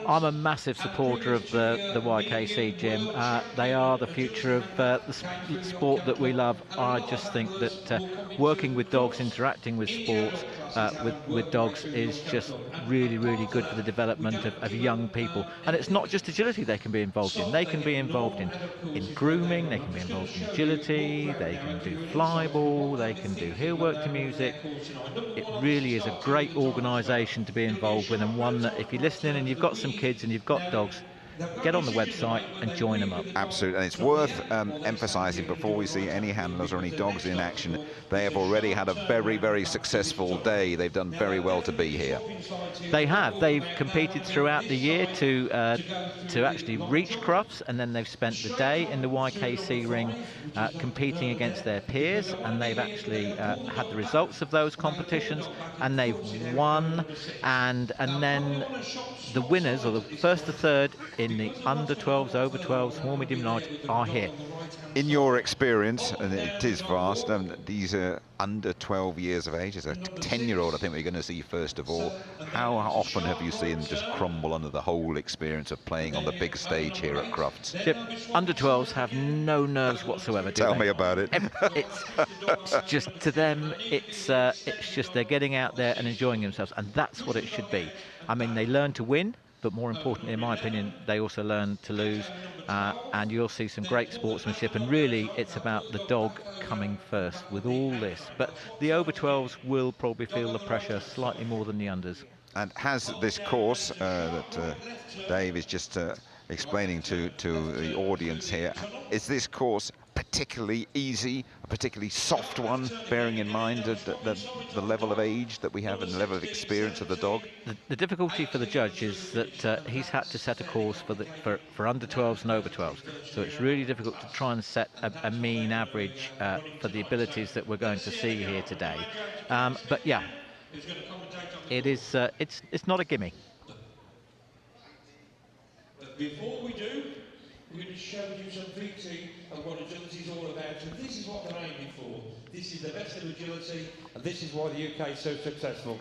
I'm a massive supporter of the YKC, Jim. They are the future of the sport that we love. I just think that working with dogs, interacting with sports, with dogs is just really, really good for the development of young people. And it's not just agility they can be involved in. They can be involved in grooming, they can be involved in agility, they can do flyball, they can do heel work to music. It really is a great organisation to be involved with, and one that if you're listening and you've got some kids and you've got dogs, get on the website and join them up. Absolutely, and it's worth emphasising before we see any handlers or any dogs in action, they have already had a very, very successful day. They've done very well to be here. They have. They've competed throughout the year to actually reach Crufts, and then they've spent the day in the YKC ring competing against their peers, and they've actually had the results of those competitions, and they've won, and then the winners, or the first to third in the under 12s, over 12s, small, medium, large, are here. In your experience, and it is vast, these are under 12 years of age. As a 10-year-old, I think we're going to see first of all. How often have you seen them just crumble under the whole experience of playing on the big stage here at Crufts? Under 12s have no nerves whatsoever, do Tell they? me about it. It's just, to them, it's just they're getting out there and enjoying themselves, and that's what it should be. I mean, they learn to win, but more importantly, in my opinion, they also learn to lose, and you'll see some great sportsmanship, and really it's about the dog coming first with all this. But the over 12s will probably feel the pressure slightly more than the unders. And has this course that Dave is just explaining to the audience here, is this course particularly easy, a particularly soft one, bearing in mind the level of age that we have and the level of experience of the dog? The difficulty for the judge is that he's had to set a course for under 12s and over 12s. So it's really difficult to try and set a mean average for the abilities that we're going to see here today. But yeah, it is. It's not a gimme. Before we do, we're going to show you some VT and what agility is all about. And this is what they're aiming for. This is the best of agility, and this is why the UK is so successful.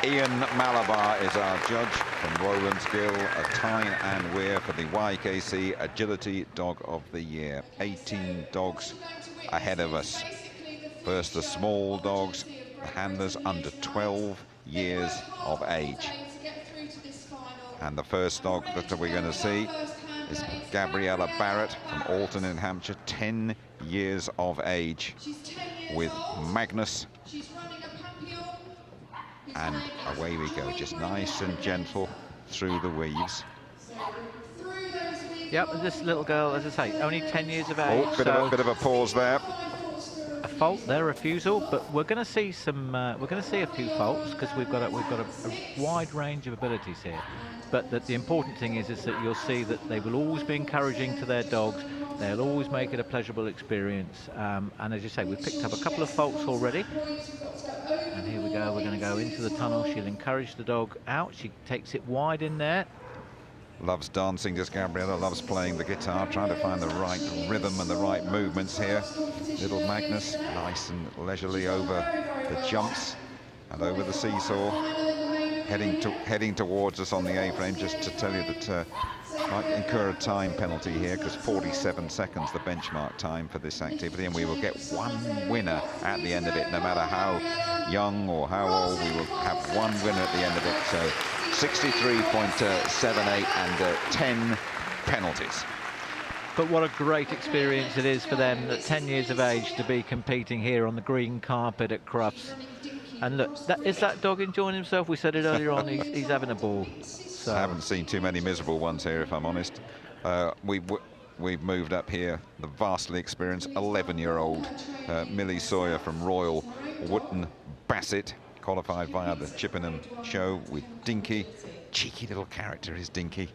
Ian Malabar is our judge from Rowland's Gill, a Tyne and Weir for the YKC Agility Dog of the Year. 18 dogs ahead of us. First the small dogs, the handlers under 12 years of age. And the first dog that we're going to see is Gabriela Barrett from Alton in Hampshire, 10 years of age, with Magnus. And away we go, just nice and gentle through the weaves. Yep, this little girl, as I say, only 10 years of age. Oh, bit of a pause there. A fault, their refusal, but we're going to see some. We're going to see a few faults because we've got a wide range of abilities here. But the important thing is that you'll see that they will always be encouraging to their dogs. They'll always make it a pleasurable experience. And as you say, we've picked up a couple of faults already. And here we go. We're going to go into the tunnel. She'll encourage the dog out. She takes it wide in there. Loves dancing, just Gabriela, loves playing the guitar, trying to find the right rhythm and the right movements here. Little Magnus, nice and leisurely over the jumps and over the seesaw, heading towards us on the A-frame. Just to tell you that might incur a time penalty here, because 47 seconds the benchmark time for this activity, and we will get one winner at the end of it. No matter how young or how old, we will have one winner at the end of it. So 63.78 and 10 penalties. But what a great experience it is for them at 10 years of age to be competing here on the green carpet at Crufts. And look, is that dog enjoying himself? We said it earlier on, he's having a ball. So. I haven't seen too many miserable ones here, if I'm honest. We've moved up here, the vastly experienced 11-year-old Millie Soya from Royal Wootton Bassett, qualified via the Chippenham show with Dinky. Cheeky little character is Dinky.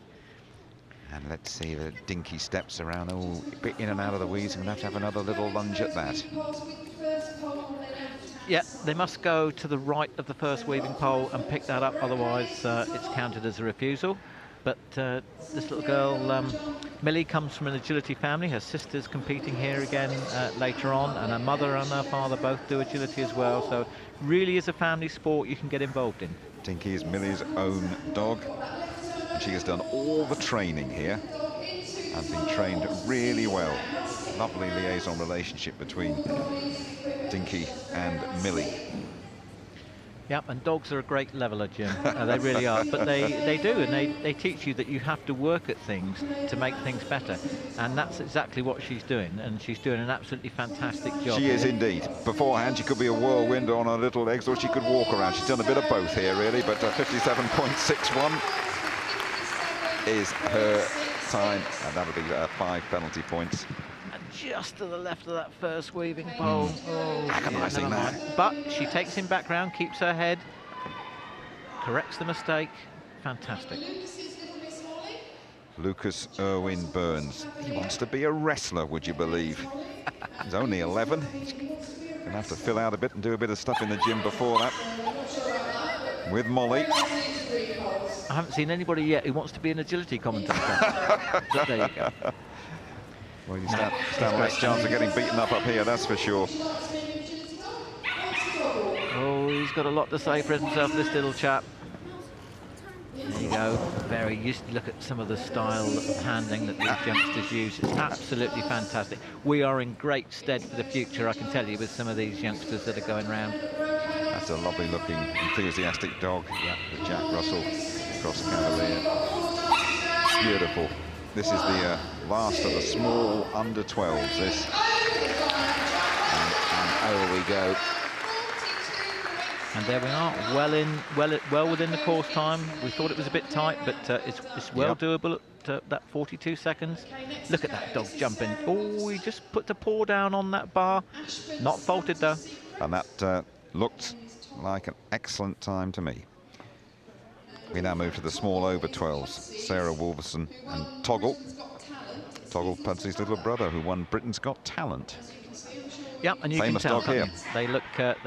And let's see the Dinky steps around. Oh, a bit in and out of the weeds. I'm going to have another little lunge at that. Yeah, they must go to the right of the first weaving pole and pick that up, otherwise it's counted as a refusal. But this little girl, Millie, comes from an agility family. Her sister's competing here again later on, and her mother and her father both do agility as well. So really is a family sport you can get involved in. Dinky is Millie's own dog, and she has done all the training here and been trained really well. Lovely liaison relationship between Dinky and Millie. Yep, and dogs are a great leveler, Jim. They really are. But they do, and they teach you that you have to work at things to make things better. And that's exactly what she's doing. And she's doing an absolutely fantastic job. She is indeed. Beforehand, she could be a whirlwind on her little legs, or she could walk around. She's done a bit of both here, really. But 57.61 is her time, and that'll be 5 penalty points. Just to the left of that first weaving pole. Oh, agonising that. But she takes him back round, keeps her head, corrects the mistake. Fantastic. Lucas Irwin Burns. He wants to be a wrestler, would you believe? He's only 11. He's going to have to fill out a bit and do a bit of stuff in the gym before that. With Molly. I haven't seen anybody yet who wants to be an agility commentator. But there you go. Well, you stand less chance of getting beaten up here, that's for sure. Oh, he's got a lot to say for himself, this little chap. There you go. Very used to look at some of the style of handling that these youngsters use. It's absolutely fantastic. We are in great stead for the future, I can tell you, with some of these youngsters that are going round. That's a lovely looking, enthusiastic dog. Yeah, the Jack Russell Cross Cavalier. Beautiful. This is the last of the small under 12s. This, and over we go. And there we are, well within the course time. We thought it was a bit tight, but it's well doable at that 42 seconds. Look at that dog jumping. Oh, he just put the paw down on that bar. Not faulted though. And that looked like an excellent time to me. We now move to the small over 12s. Sarah Wolverson and Toggle. Toggle Pudsley's little brother, who won Britain's Got Talent. Yep, and you Famous can tell, dog here. They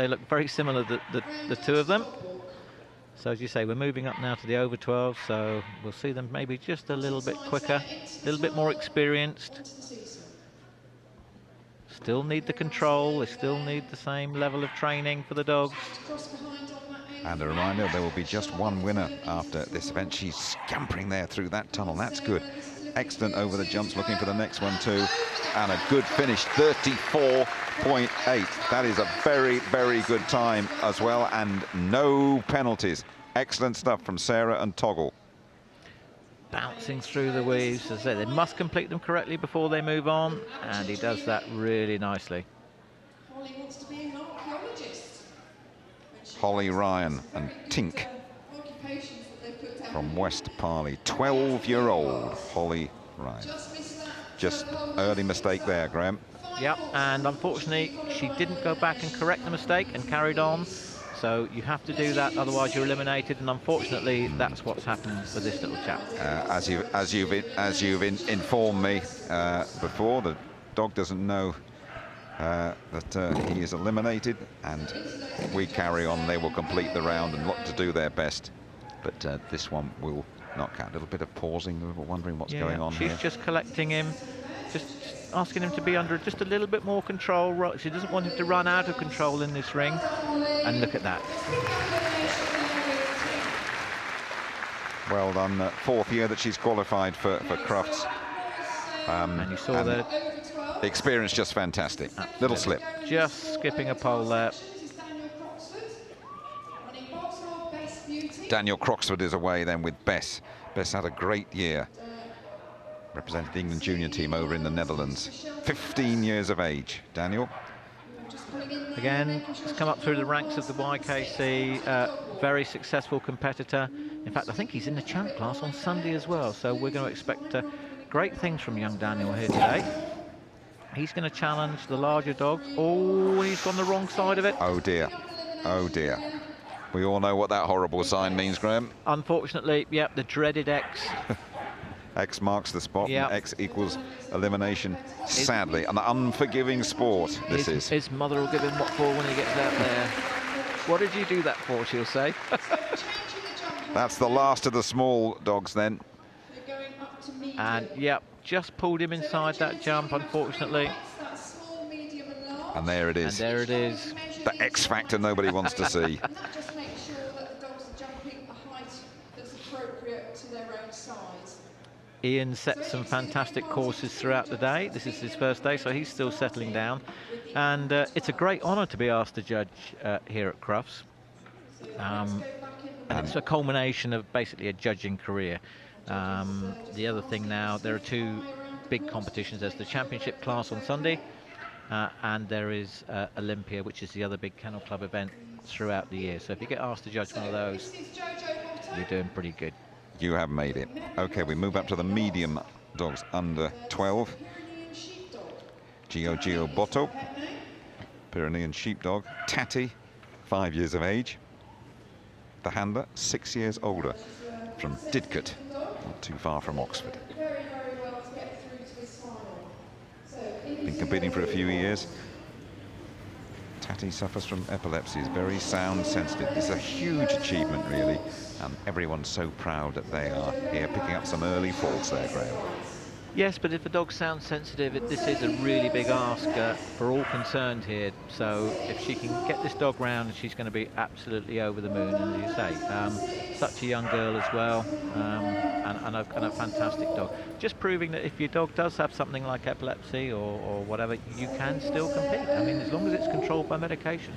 look very similar, the two of them. So as you say, we're moving up now to the over 12, so we'll see them maybe just a little bit quicker, a little bit more experienced. Still need the control, they still need the same level of training for the dogs. And a reminder, there will be just one winner after this event. She's scampering there through that tunnel. That's good. Excellent over the jumps, looking for the next one too. And a good finish, 34.8. That is a very, very good time as well, and no penalties. Excellent stuff from Sarah and Toggle. Bouncing through the weaves. As I say, they must complete them correctly before they move on, and he does that really nicely. Holly Ryan and Tink from West Parley. 12-year-old Holly Ryan. Just early mistake there, Graham. Yep, and unfortunately she didn't go back and correct the mistake and carried on. So you have to do that, otherwise you're eliminated. And unfortunately, that's what's happened for this little chap. As you've informed me before, the dog doesn't know that he is eliminated, and we carry on. They will complete the round and look to do their best, but this one will not count. A little bit of pausing, we were wondering what's going on here. She's just collecting him, just asking him to be under just a little bit more control. She doesn't want him to run out of control in this ring, and look at that. Well done. Fourth year that she's qualified for Crufts. And you saw the experience, just fantastic. Absolutely. Little slip. Just skipping a pole there. Daniel Croxford is away then with Bess. Bess had a great year. Represented the England junior team over in the Netherlands. 15 years of age, Daniel. Again, has come up through the ranks of the YKC. Very successful competitor. In fact, I think he's in the champ class on Sunday as well. So we're going to expect great things from young Daniel here today. He's going to challenge the larger dog. Oh, he's gone the wrong side of it. Oh dear, oh dear. We all know what that horrible sign means, Graham. Unfortunately, yep, the dreaded X. X marks the spot, yep. X equals elimination. Sadly, an unforgiving sport this is. His mother will give him what for when he gets out there. What did you do that for, she'll say. That's the last of the small dogs then. And, yep, just pulled him inside that jump, unfortunately. And there it is. And there it is. The X factor nobody wants to see. Ian set some fantastic courses throughout the day. This is his first day, so he's still settling down. And it's a great honour to be asked to judge here at Crufts. And it's a culmination of basically a judging career. The other thing now, there are two big competitions. There's the championship class on Sunday, and there is Olympia, which is the other big Kennel Club event throughout the year. So if you get asked to judge one of those, you're doing pretty good. You have made it. Okay, we move up to the medium dogs under 12. Gio Botto, Pyrenean sheepdog. Tatty, 5 years of age. The handler, 6 years older, from Didcot, not too far from Oxford. Been competing for a few years. Tatty suffers from epilepsy, is very sound sensitive. It's a huge achievement, really, and everyone's so proud that they are here picking up some early falls there, Graham. Yes, but if a dog sounds sensitive, this is a really big ask for all concerned here. So if she can get this dog round, she's going to be absolutely over the moon, as you say. Such a young girl as well, and a fantastic dog. Just proving that if your dog does have something like epilepsy or whatever, you can still compete. I mean, as long as it's controlled by medication.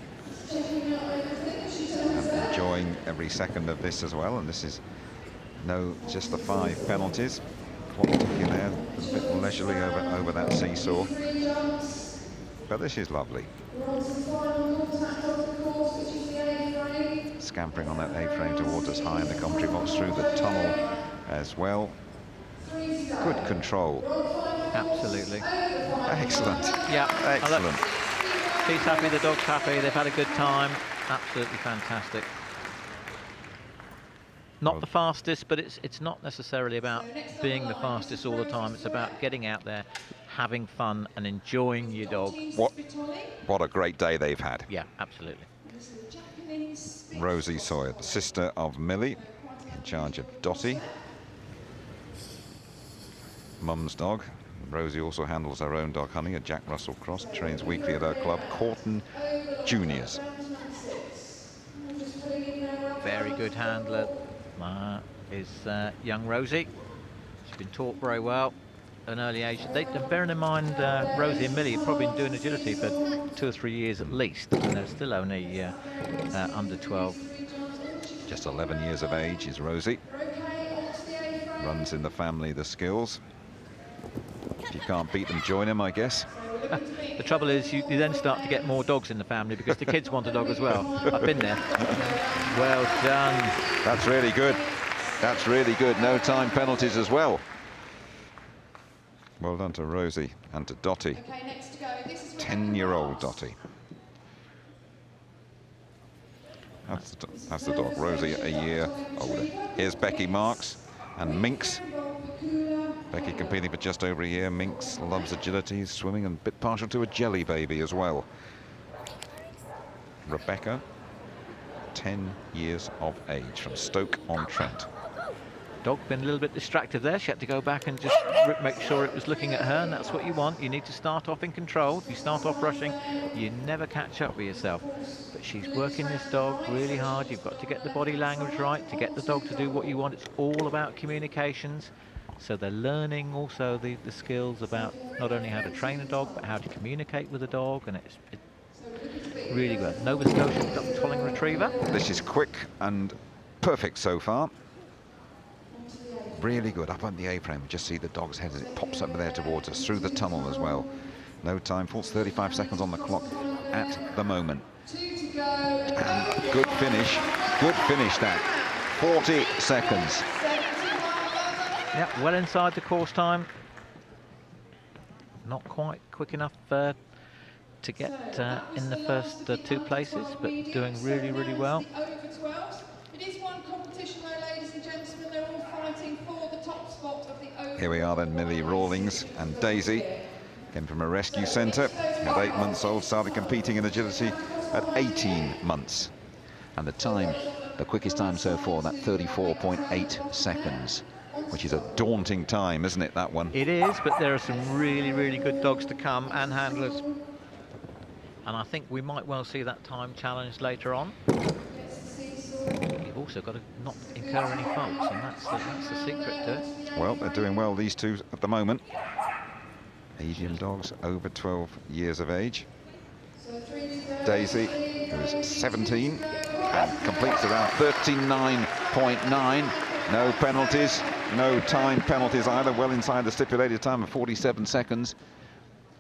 And enjoying every second of this as well, and this is just the 5 penalties. In there, a bit leisurely over that seesaw, but this is lovely. Scampering on that A-frame towards us high in the commentary box, through the tunnel as well. Good control. Absolutely. Excellent. Yeah. Excellent. She's happy, the dog's happy, they've had a good time. Absolutely fantastic. Not the fastest, but it's not necessarily about being the fastest all the time. It's about getting out there, having fun, and enjoying your dog. What a great day they've had. Yeah, absolutely. Rosie Soya, the sister of Millie, in charge of Dottie, Mum's dog. Rosie also handles her own dog, Honey, a Jack Russell cross, trains weekly at her club, Corton Juniors. Very good handler. Is young Rosie. She's been taught very well at an early age. Bearing in mind, Rosie and Millie have probably been doing agility for 2 or 3 years at least, and they're still only under 12. Just 11 years of age is Rosie. Runs in the family the skills. If you can't beat them, join them, I guess. The trouble is you then start to get more dogs in the family because the kids want a dog as well. I've been there. Well done. That's really good. That's really good. No time penalties as well. Well done to Rosie and to Dottie. 10-year-old Dottie. That's the dog. Rosie, a year older. Here's Becky Marks and Minx. Becky competing for just over a year. Minx loves agility, swimming, and a bit partial to a jelly baby as well. Rebecca, 10 years of age, from Stoke-on-Trent. Dog been a little bit distracted there. She had to go back and just make sure it was looking at her, and that's what you want. You need to start off in control. If you start off rushing, you never catch up with yourself. But she's working this dog really hard. You've got to get the body language right to get the dog to do what you want. It's all about communications. So they're learning also the skills about not only how to train a dog, but how to communicate with a dog, and it's really good. Nova Scotia duck tolling retriever. This is quick and perfect so far. Really good. Up on the A-frame, just see the dog's head as it pops over there towards us, through the tunnel as well. No time, falls 35 seconds on the clock at the moment. And good finish that. 40 seconds. Yeah, well inside the course time. Not quite quick enough to get in the first 2 places, but doing really, really well. Here we are then, Millie Rawlings and Daisy. Came from a rescue centre, at 8 months old, started competing in agility at 18 months. And the time, the quickest time so far, that 34.8 seconds, which is a daunting time, isn't it, that one? It is, but there are some really, really good dogs to come and handlers. And I think we might well see that time challenged later on. You've also got to not incur any faults, and that's the secret to it. Well, they're doing well, these two, at the moment. Asian dogs over 12 years of age. Daisy, who is 17, and completes around 39.9. No penalties, no time penalties either. Well inside the stipulated time of 47 seconds.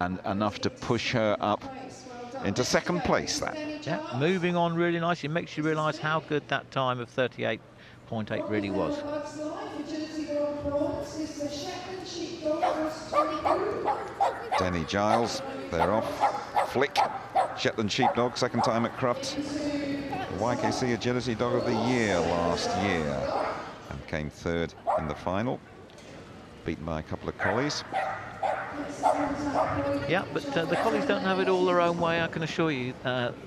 And enough to push her up into second place, that. Yeah, moving on really nicely. It makes you realise how good that time of 38.8 really was. Denny Giles, they're off. Flick, Shetland Sheepdog, second time at Crufts. YKC Agility Dog of the Year last year. And came third in the final. Beaten by a couple of collies. Yeah, but the collies don't have it all their own way, I can assure you.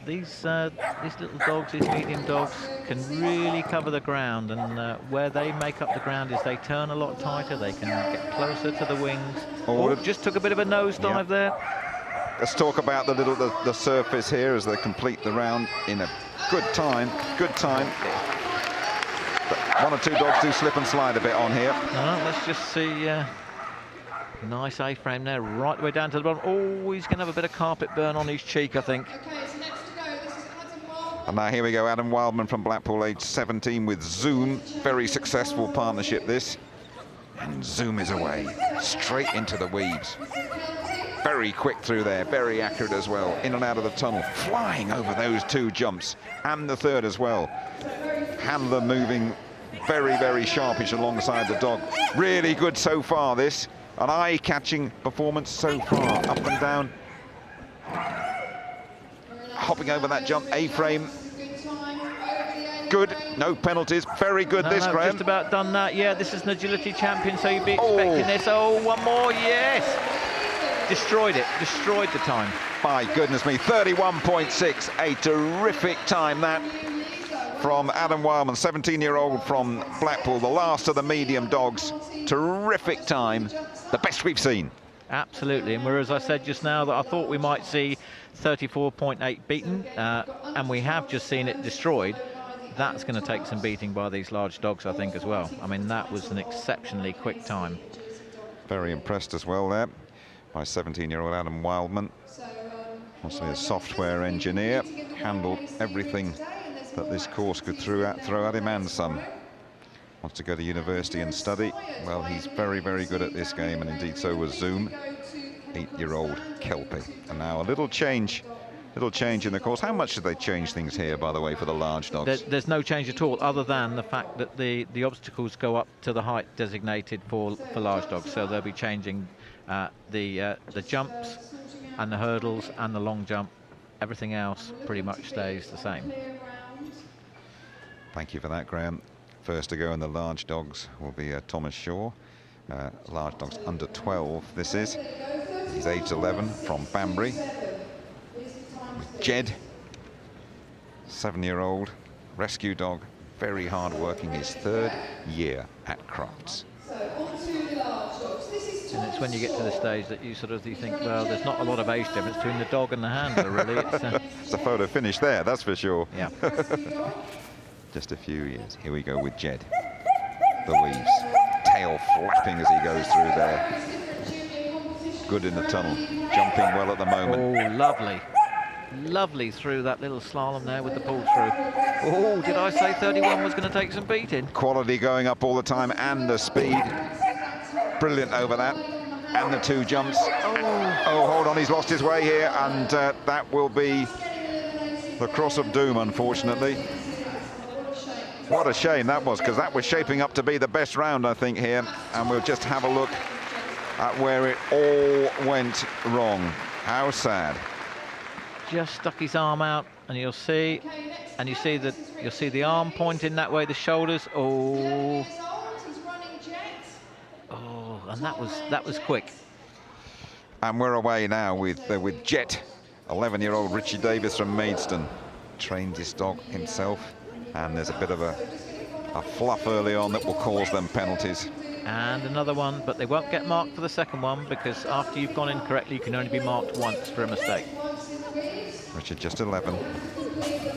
These little dogs, these medium dogs, can really cover the ground, and where they make up the ground is they turn a lot tighter, they can get closer to the wings. Oh, just took a bit of a nosedive there. Let's talk about the surface here as they complete the round in a good time. But 1 or 2 dogs do slip and slide a bit on here. Let's just see. Nice A-frame there, right the way down to the bottom. Oh, he's going to have a bit of carpet burn on his cheek, I think. And now here we go, Adam Wildmon from Blackpool, age 17, with Zoom. Very successful partnership, this. And Zoom is away, straight into the weeds. Very quick through there, very accurate as well. In and out of the tunnel, flying over those 2 jumps, and the third as well. Handler moving very, very sharpish alongside the dog. Really good so far, this. An eye-catching performance so far, up and down. Hopping over that jump, A-frame. Good, no penalties, very good this, Graham. Just about done that, yeah, this is an agility champion, so you'd be expecting this. Oh, one more, yes! Destroyed it, destroyed the time. My goodness me, 31.6, a terrific time that from Adam Wildmon, 17-year-old from Blackpool, the last of the medium dogs. Terrific time, the best we've seen. Absolutely, and whereas I said just now that I thought we might see 34.8 beaten, and we have just seen it destroyed, that's going to take some beating by these large dogs, I think, as well. I mean, that was an exceptionally quick time. Very impressed as well there by 17-year-old Adam Wildmon. Wants to be a software engineer, handled everything that this course could throw at him and some. Wants to go to university and study. Well, he's very, very good at this game, and indeed so was Zoom, 8-year-old Kelpie. And now a little change in the course. How much did they change things here, by the way, for the large dogs? There's no change at all, other than the fact that the obstacles go up to the height designated for large dogs. So they'll be changing the jumps and the hurdles and the long jump. Everything else pretty much stays the same. Thank you for that, Graham. First to go in the large dogs will be Thomas Shaw. Large dogs under 12, this is. He's age 11 from Banbury. With Jed, 7-year-old rescue dog, very hard working, his 3rd year at Crufts. And it's when you get to the stage that you think, well, there's not a lot of age difference between the dog and the handler, really. It's a photo finish there, that's for sure. Yeah. Just a few years. Here we go with Jed. The weaves, tail flapping as he goes through there. Good in the tunnel, jumping well at the moment. Oh, lovely. Lovely through that little slalom there with the pull through. Oh, did I say 31 was going to take some beating? Quality going up all the time, and the speed. Brilliant over that. And the 2 jumps. Oh, hold on, he's lost his way here, and that will be the cross of doom, unfortunately. What a shame that was, because that was shaping up to be the best round, I think, here. And we'll just have a look at where it all went wrong. How sad. Just stuck his arm out, and you'll see the arm pointing that way, the shoulders. Oh, and that was quick. And we're away now with Jet, 11-year-old Richie Davis from Maidstone. Trained this dog himself, and there's a bit of a fluff early on that will cause them penalties. And another one, but they won't get marked for the second one, because after you've gone in correctly, you can only be marked once for a mistake. Richard just 11,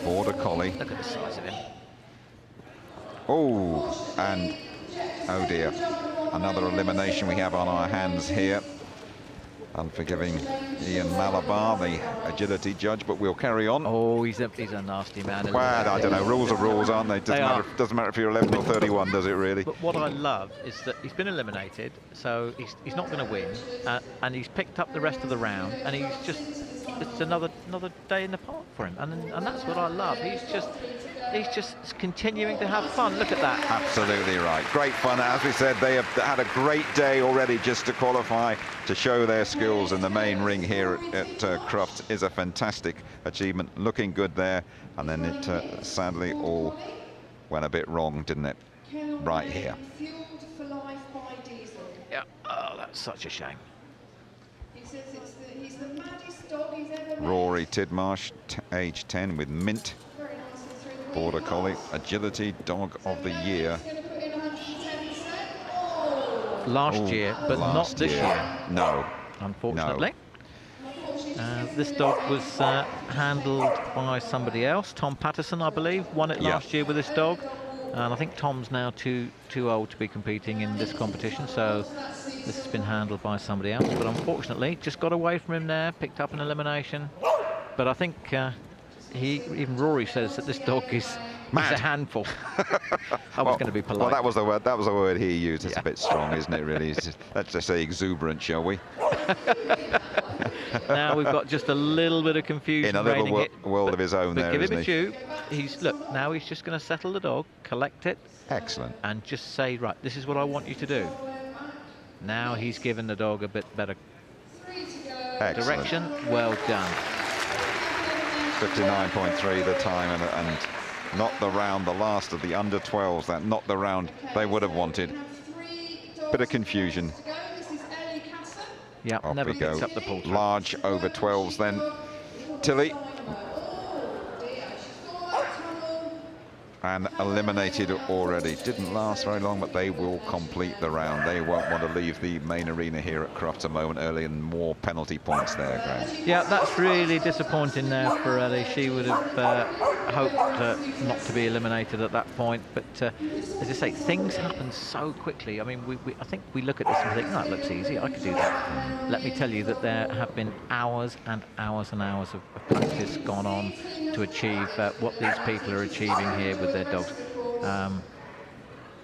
Border Collie. Look at the size of him. Oh, and oh dear, another elimination we have on our hands here. Unforgiving Ian Malabar, the agility judge, but we'll carry on. Oh, he's a nasty man. Well, I don't know, rules are rules, aren't they? Doesn't matter if you're 11 or 31, does it really? But what I love is that he's been eliminated, so he's not going to win, and he's picked up the rest of the round, and it's another day in the park for him, and that's what I love. He's just continuing to have fun. Look at that. Absolutely right. Great fun. As we said, they have had a great day already just to qualify, to show their skills in the main ring here at Crufts is a fantastic achievement. Looking good there. And then it sadly all went a bit wrong, didn't it? Right here. Yeah. Oh, that's such a shame. Rory Tidmarsh, age 10, with Mint. Border Collie, Agility Dog of the Year. Last year, but not this year. No. Unfortunately. No. This dog was handled by somebody else. Tom Patterson, I believe, won it last year with this dog. And I think Tom's now too old to be competing in this competition, so this has been handled by somebody else. But unfortunately, just got away from him there, picked up an elimination. But I think even Rory says that this dog is a handful. I was going to be polite. Well, that was the word. That was the word he used. It's a bit strong, isn't it? Really. Let's just say exuberant, shall we? Now we've got just a little bit of confusion in a little world of his own. But there, give him isn't a he? due. Now he's just going to settle the dog, collect it. Excellent. And just say, right, this is what I want you to do. Now he's given the dog a bit better direction. Well done. 59.3 the time, and not the round, the last of the under 12s, that not the round they would have wanted. Bit of confusion. Yeah, Off never we picks go. up the pull. Large over 12s then. Tilly. And eliminated already. Didn't last very long, but they will complete the round. They won't want to leave the main arena here at Crufts a moment early, and more penalty points there, Graham. Yeah, that's really disappointing now for Ellie. She would have hoped not to be eliminated at that point, but as I say, things happen so quickly. I mean, I think we look at this and think, oh, that looks easy, I could do that. Let me tell you that there have been hours and hours and hours of practice gone on to achieve what these people are achieving here with their dogs.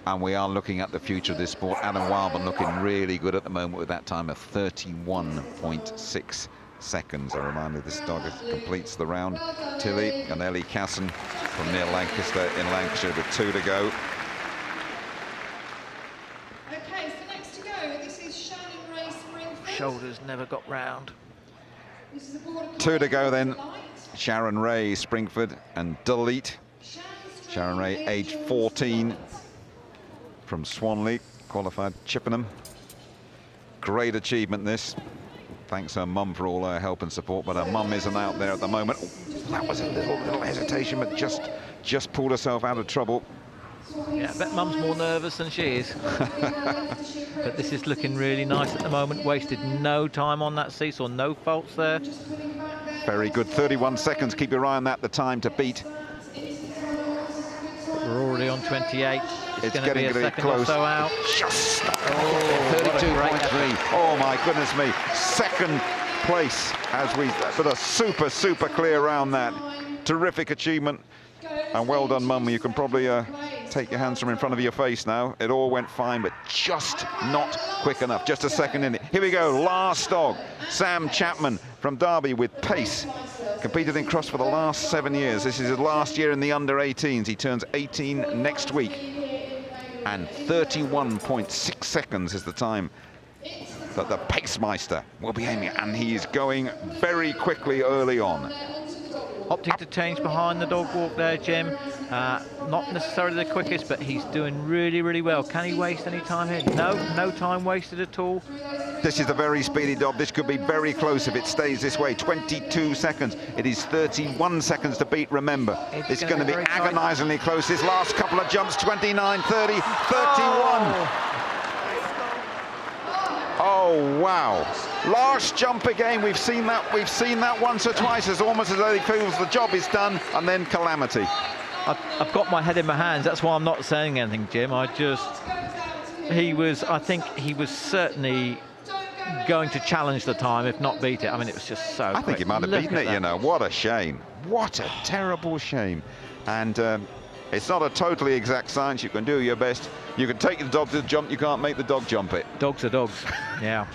And we are looking at the future of this sport. Adam Wildmon looking really good at the moment with that time of 31.6 seconds. A reminder, this dog completes the round. Tilly and Ellie Casson from near Lancaster in Lancashire with 2 to go. Okay, so next to go, this is Shannon Ray Springford. Shoulders never got round. This is a border 2 to go then. Sharon Ray Springford and Delete. Sharon Ray, age 14, from Swanley, qualified Chippenham. Great achievement this. Thanks her mum for all her help and support, but her mum isn't out there at the moment. That was a little hesitation, but just pulled herself out of trouble. Yeah, I bet mum's more nervous than she is. But this is looking really nice at the moment. Wasted no time on that seesaw, no faults there. Very good, 31 seconds. Keep your eye on that, the time to beat. We're already on 28. It's going to be getting a really second close. or so out. Just 32.3. Oh my goodness me! Second place as we put a super clear round that. Terrific achievement, and well done, Mum. You can probably take your hands from in front of your face now. It all went fine, but just not quick enough. Just a second in it. Here we go. Last dog, Sam Chapman from Derby with pace. Competed in Crufts for the last 7 years. This is his last year in the under-18s. He turns 18 next week. And 31.6 seconds is the time that the Pacemeister will be aiming at. And he is going very quickly early on. Opting to change behind the dog walk there, Jim. Not necessarily the quickest, but he's doing really well. Can he waste any time here? No time wasted at all. This is a very speedy dog. This could be very close if it stays this way. 22 seconds. It is 31 seconds to beat, remember. It's going to be agonizingly close. This last couple of jumps, 29, 30, 31. Oh, wow. Last jump again. We've seen that once or twice. It's almost as though he feels the job is done, and then calamity. I've got my head in my hands. That's why I'm not saying anything, Jim. I think he was certainly going to challenge the time, if not beat it. I mean, it was just so I think he might have beaten it, you know. What a shame. What a terrible shame. And it's not a totally exact science. You can do your best. You can take the dog to the jump. You can't make the dog jump it. Dogs are dogs. Yeah.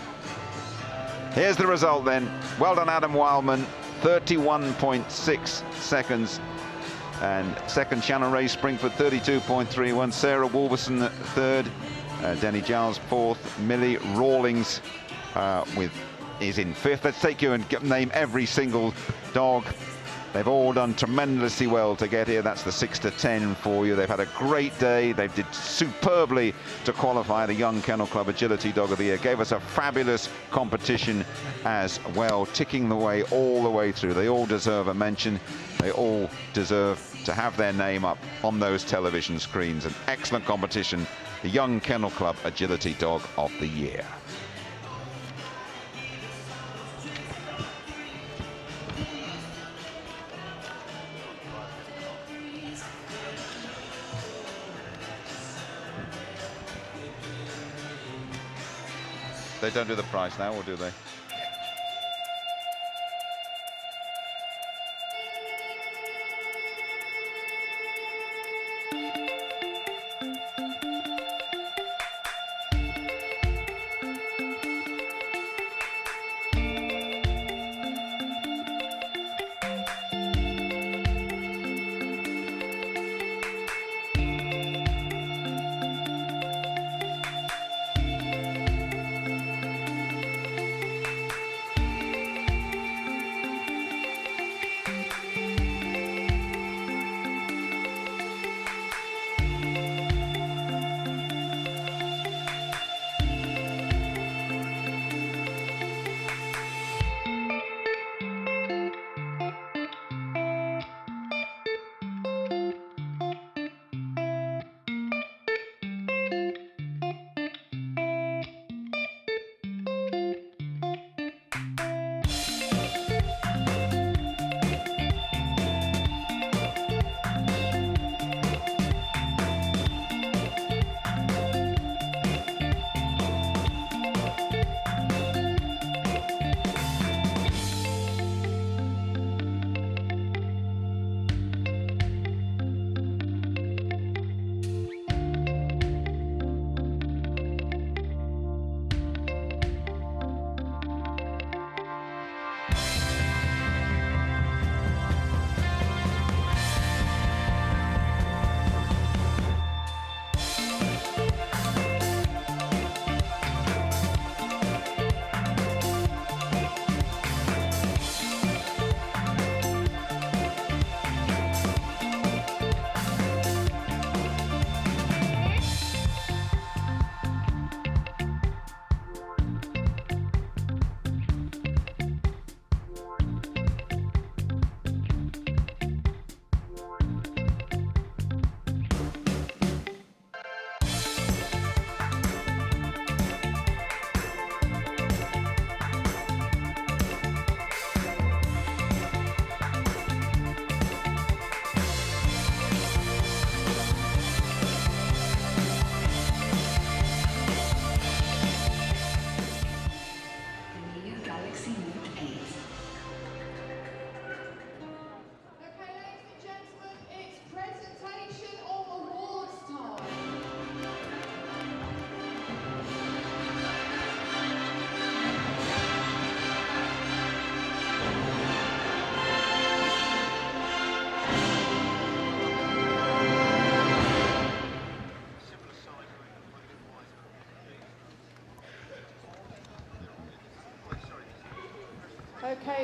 Here's the result then. Well done, Adam Wildmon. 31.6 seconds. And second, Shannon Ray Springford, 32.31. Sarah Wolverson third. Denny Giles fourth. Millie Rawlings is in fifth. Let's take you and name every single dog. They've all done tremendously well to get here. That's the 6 to 10 for you. They've had a great day. They did superbly to qualify the Young Kennel Club Agility Dog of the Year. Gave us a fabulous competition as well, ticking the way all the way through. They all deserve a mention. They all deserve to have their name up on those television screens. An excellent competition. The Young Kennel Club Agility Dog of the Year. They don't do the prize now, or do they?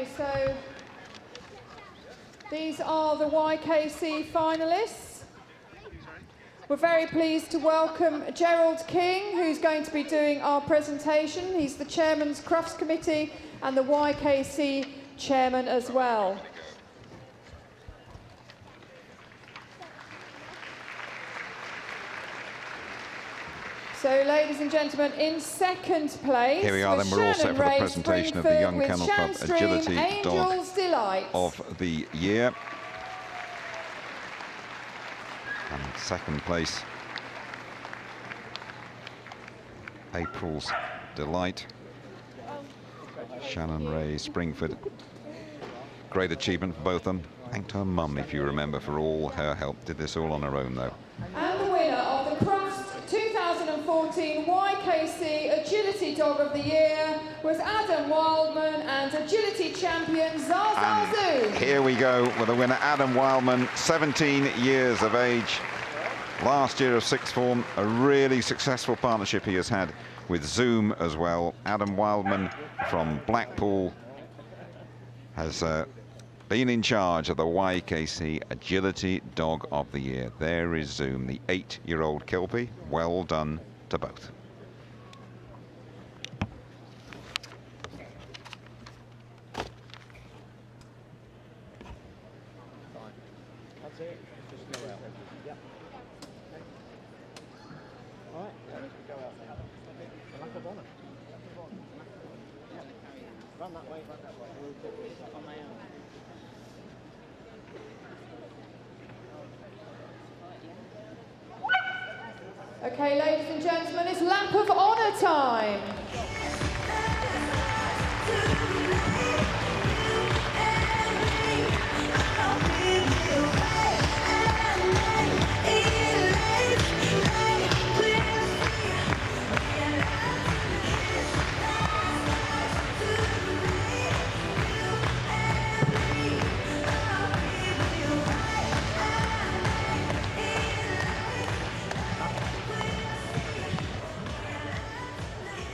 Okay, so these are the YKC finalists. We're very pleased to welcome Gerald King, who's going to be doing our presentation. He's the Chairman's Crufts Committee and the YKC Chairman as well. So, ladies and gentlemen, in second place, here we are, then we're all set for the presentation of the Young Kennel Club Agility Dog of the Year. And second place, April's Delight, Shannon Ray Springford. Great achievement for both of them. Thanked her mum, if you remember, for all her help. Did this all on her own, though. And the winner of the Crufts 2014 YKC Agility Dog of the Year was Adam Wildmon and Agility Champion Zazazu. Here we go with the winner, Adam Wildmon, 17 years of age. Last year of sixth form, a really successful partnership he has had with Zoom as well. Adam Wildmon from Blackpool has been in charge of the YKC Agility Dog of the Year. There is Zoom, the 8-year-old Kilpie. Well done to both. That's it. Just go out. Yep. All right. Go out now. Lap of honour. Run that way. Run that way. We'll do this on my own. Okay, ladies and gentlemen, it's lap of honour time.